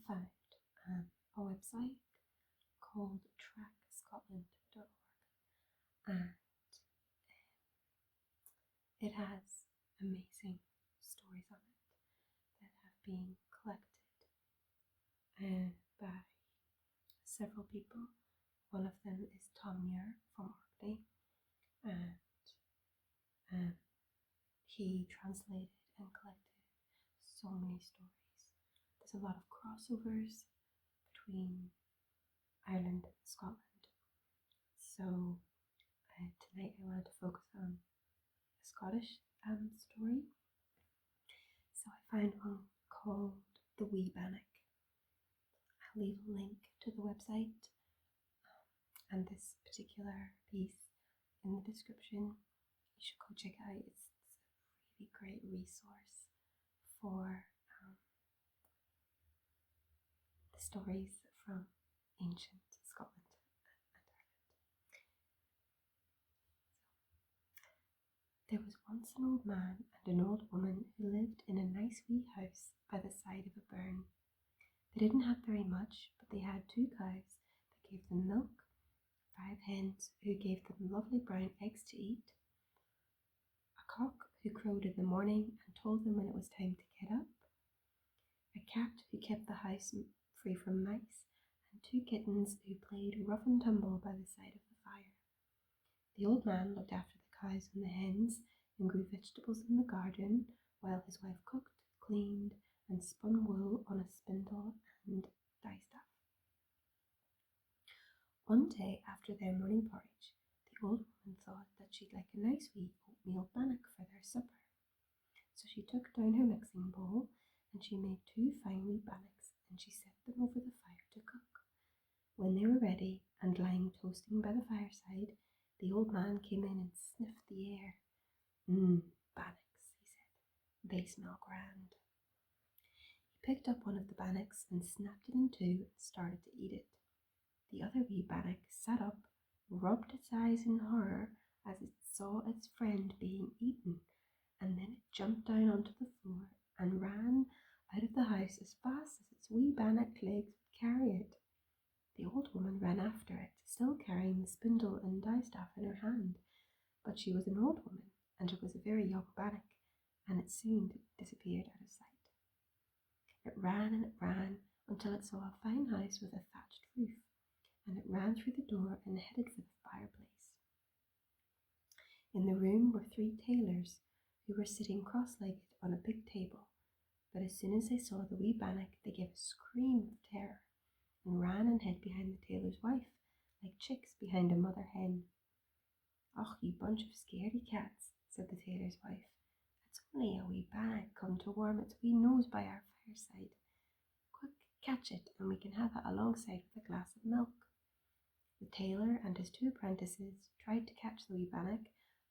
found a website called trackscotland.org, and it has amazing stories on it that have been collected by several people. One of them is Tom Muir from Orkney, and he translated and collected so many stories. There's a lot of crossovers between Ireland and Scotland. So tonight I wanted to focus on a Scottish story. So I found one called The Wee Bannock. I'll leave a link to the website and this particular piece in the description. You should go check it out. It's a really great resource for the stories from ancient Scotland and Ireland. There was once an old man and an old woman who lived in a nice wee house by the side of a burn. They didn't have very much, but they had 2 cows that gave them milk, 5 hens who gave them lovely brown eggs to eat, a cock who crowed in the morning and told them when it was time to get up, a cat who kept the house free from mice, and 2 kittens who played rough and tumble by the side of the fire. The old man looked after the cows and the hens and grew vegetables in the garden, while his wife cooked, cleaned, and spun wool on a spindle and distaff. One day after their morning porridge, the old woman thought that she'd like a nice wee oatmeal bannock for their supper. So she took down her mixing bowl and she made 2 fine wee bannocks and she set them over the fire to cook. When they were ready and lying toasting by the fireside, the old man came in and sniffed the air. Bannocks, he said. They smell grand. He picked up one of the bannocks and snapped it in 2 and started to eat it. The other wee bannock sat up, rubbed its eyes in horror as it saw its friend being eaten, and then it jumped down onto the floor and ran out of the house as fast as its wee bannock legs would carry it. The old woman ran after it, still carrying the spindle and distaff in her hand, but she was an old woman, and it was a very young bannock, and it soon disappeared out of sight. It ran until it saw a fine house with a thatched roof, and it ran through the door and headed for the fireplace. In the room were 3 tailors, who were sitting cross-legged on a big table, but as soon as they saw the wee bannock, they gave a scream of terror and ran and hid behind the tailor's wife, like chicks behind a mother hen. "Och, you bunch of scaredy cats," said the tailor's wife. "It's only a wee bannock come to warm its wee nose by our fireside. Quick, catch it, and we can have it alongside with a glass of milk." The tailor and his 2 apprentices tried to catch the wee bannock,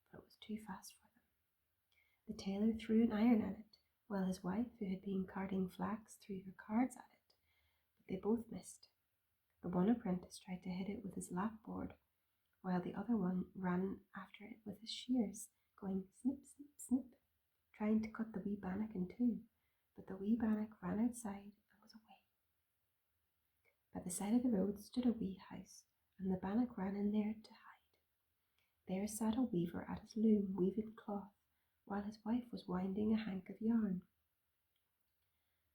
but it was too fast for them. The tailor threw an iron at it, while his wife, who had been carding flax, threw her cards at it, but they both missed. The one apprentice tried to hit it with his lapboard, while the other one ran after it with his shears, going snip, snip, snip, trying to cut the wee bannock in 2, but the wee bannock ran outside and was away. By the side of the road stood a wee house, and the bannock ran in there to hide. There sat a weaver at his loom weaving cloth, while his wife was winding a hank of yarn.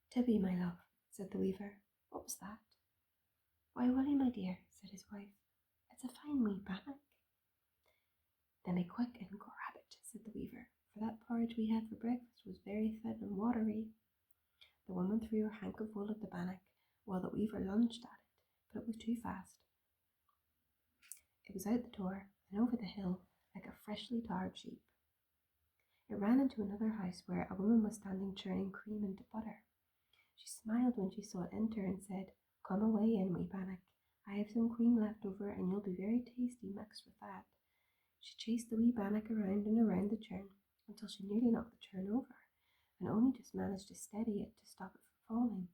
"Tibby, my love," said the weaver. "What was that?" "Why, Willie, my dear," said his wife, "it's a fine wee bannock." "Then be quick and grab it," said the weaver, "for that porridge we had for breakfast was very thin and watery." The woman threw her hank of wool at the bannock, while the weaver lunged at it, but it was too fast. It was out the door and over the hill like a freshly tarred sheep. It ran into another house where a woman was standing churning cream into butter. She smiled when she saw it enter and said, "Come away in, wee bannock. I have some cream left over and you'll be very tasty mixed with that." She chased the wee bannock around and around the churn until she nearly knocked the churn over, and only just managed to steady it to stop it from falling.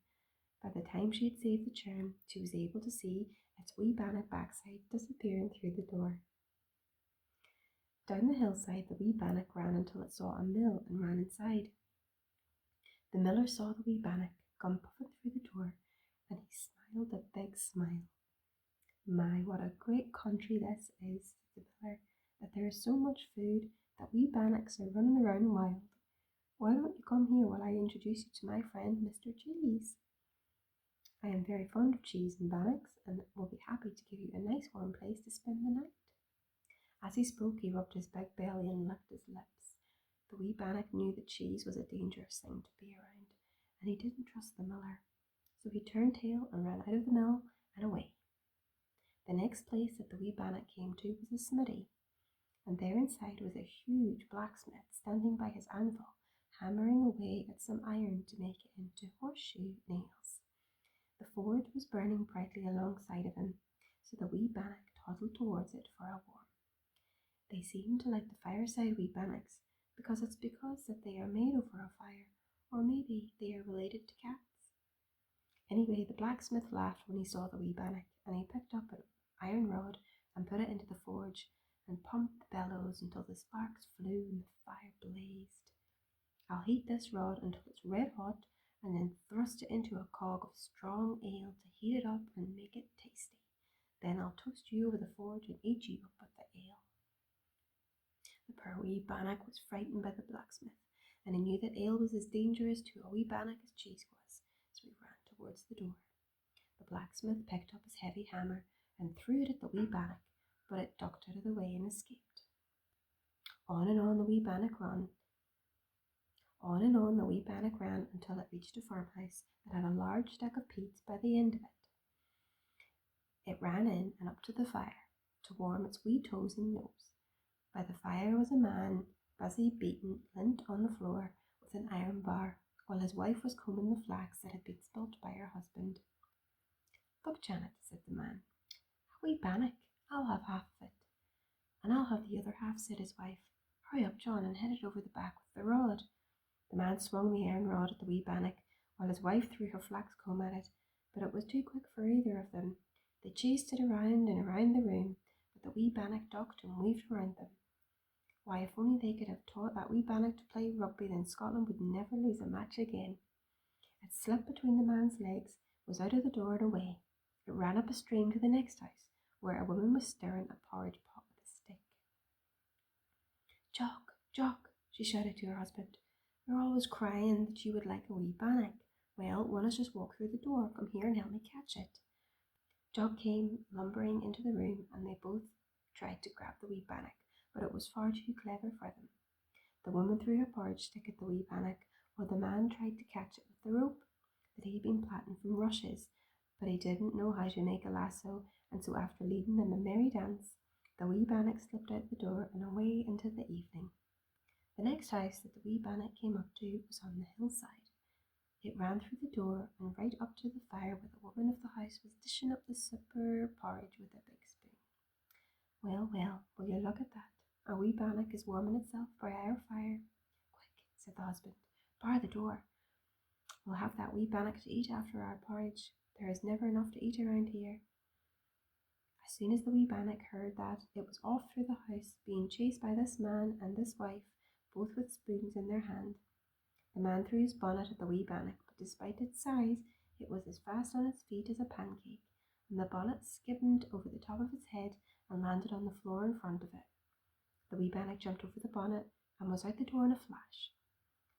By the time she had saved the churn, she was able to see its wee bannock backside disappearing through the door. Down the hillside the wee bannock ran until it saw a mill and ran inside. The miller saw the wee bannock come puffing through the door and he smiled a big smile. My, what a great country this is, said the miller, that there is so much food that we Bannocks are running around wild. Why don't you come here while I introduce you to my friend Mr. Cheese? I am very fond of cheese and bannocks, and will be happy to give you a nice warm place to spend the night. As he spoke, he rubbed his big belly and licked his lips. The wee Bannock knew that cheese was a dangerous thing to be around, and he didn't trust the miller, so he turned tail and ran out of the mill and away. The next place that the wee Bannock came to was a smithy, and there inside was a huge blacksmith standing by his anvil, hammering away at some iron to make it into horseshoe nails. The forge was burning brightly alongside of him, so the wee Bannock toddled towards it for a warm. They seem to like the fireside wee Bannocks because that they are made over a fire, or maybe they are related to cats. Anyway, the blacksmith laughed when he saw the wee Bannock, and he picked up an iron rod and put it into the forge and pumped the bellows until the sparks flew and the fire blazed. I'll heat this rod until it's red hot, and then thrust it into a cog of strong ale to heat it up and make it tasty. Then I'll toast you over the forge and eat you up with the ale. The poor wee Bannock was frightened by the blacksmith, and he knew that ale was as dangerous to a wee Bannock as cheese was, so he ran towards the door. The blacksmith picked up his heavy hammer and threw it at the wee Bannock, but it ducked out of the way and escaped. On and on the wee Bannock ran. On and on the wee Bannock ran until it reached a farmhouse that had a large stack of peats by the end of it. It ran in and up to the fire to warm its wee toes and nose. By the fire was a man, busy beating lint on the floor with an iron bar, while his wife was combing the flax that had been spilt by her husband. Look, Janet, said the man, a wee Bannock, I'll have half of it. And I'll have the other half, said his wife. Hurry up, John, and hit it over the back with the rod. The man swung the iron rod at the wee Bannock, while his wife threw her flax comb at it, but it was too quick for either of them. They chased it around and around the room, but the wee Bannock ducked and weaved around them. Why, if only they could have taught that wee Bannock to play rugby, then Scotland would never lose a match again. It slipped between the man's legs, was out of the door and away. It ran up a stream to the next house, where a woman was stirring a porridge pot with a stick. Jock, Jock, she shouted to her husband, you're always crying that you would like a wee Bannock. Well, one has just walked through the door. Come here and help me catch it. Jock came lumbering into the room, and they both tried to grab the wee Bannock, but it was far too clever for them. The woman threw her porridge stick at the wee Bannock, while the man tried to catch it with the rope that he'd been plaiting from rushes, but he didn't know how to make a lasso, and so after leading them a merry dance, the wee Bannock slipped out the door and away into the evening. The next house that the wee Bannock came up to was on the hillside. It ran through the door and right up to the fire where the woman of the house was dishing up the supper porridge with a big spoon. Well, well, will you look at that? A wee Bannock is warming itself by our fire. Quick, said the husband, bar the door. We'll have that wee Bannock to eat after our porridge. There is never enough to eat around here. As soon as the wee Bannock heard that, it was off through the house, being chased by this man and this wife, both with spoons in their hand. The man threw his bonnet at the wee Bannock, but despite its size, it was as fast on its feet as a pancake, and the bonnet skimmed over the top of its head and landed on the floor in front of it. The wee Bannock jumped over the bonnet and was out the door in a flash.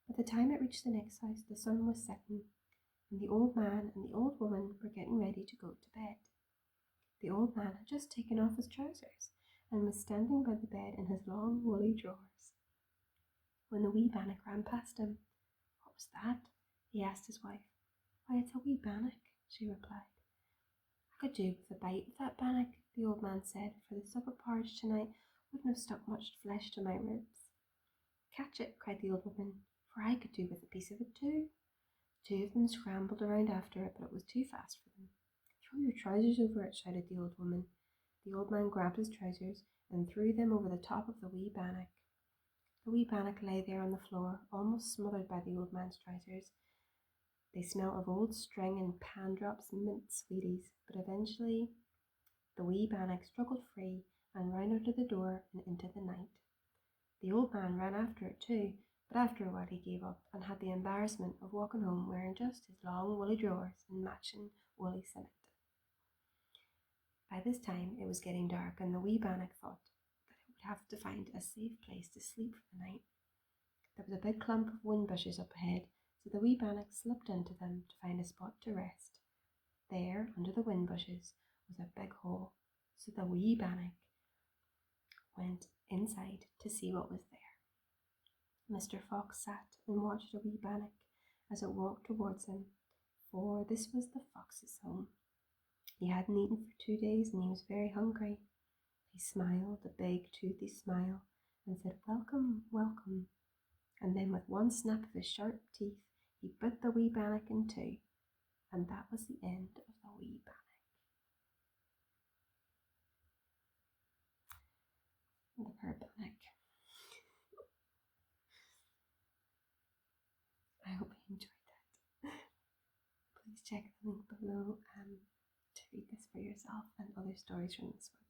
By the time it reached the next house, the sun was setting, and the old man and the old woman were getting ready to go to bed. The old man had just taken off his trousers and was standing by the bed in his long woolly drawers, when the wee Bannock ran past him. What was that? He asked his wife. Why, it's a wee Bannock, she replied. I could do with a bite of that Bannock, the old man said, for the supper porridge tonight wouldn't have stuck much flesh to my ribs. Catch it, cried the old woman, for I could do with a piece of it too. Two of them scrambled around after it, but it was too fast for them. Throw your trousers over it, shouted the old woman. The old man grabbed his trousers and threw them over the top of the wee Bannock. The wee Bannock lay there on the floor, almost smothered by the old man's trousers. They smelt of old string and pan drops and mint sweeties, but eventually the wee Bannock struggled free and ran out of the door and into the night. The old man ran after it too, But after a while he gave up and had the embarrassment of walking home wearing just his long woolly drawers and matching woolly sinnet. By this time it was getting dark, and the wee bannock thought that it would have to find a safe place to sleep for the night. There was a big clump of whin bushes up ahead, so the wee bannock slipped into them to find a spot to rest. There, under the whin bushes, was a big hole, so the wee bannock went inside to see what was there. Mr. Fox sat and watched the wee bannock as it walked towards him, for this was the fox's home. He hadn't eaten for 2 days and he was very hungry. He smiled a big toothy smile and said, "Welcome, welcome." And then with one snap of his sharp teeth he bit the wee bannock in two, and that was the end of the wee bannock. The poor bannock. I hope you enjoyed that. Please check the link below to read this for yourself and other stories from this book.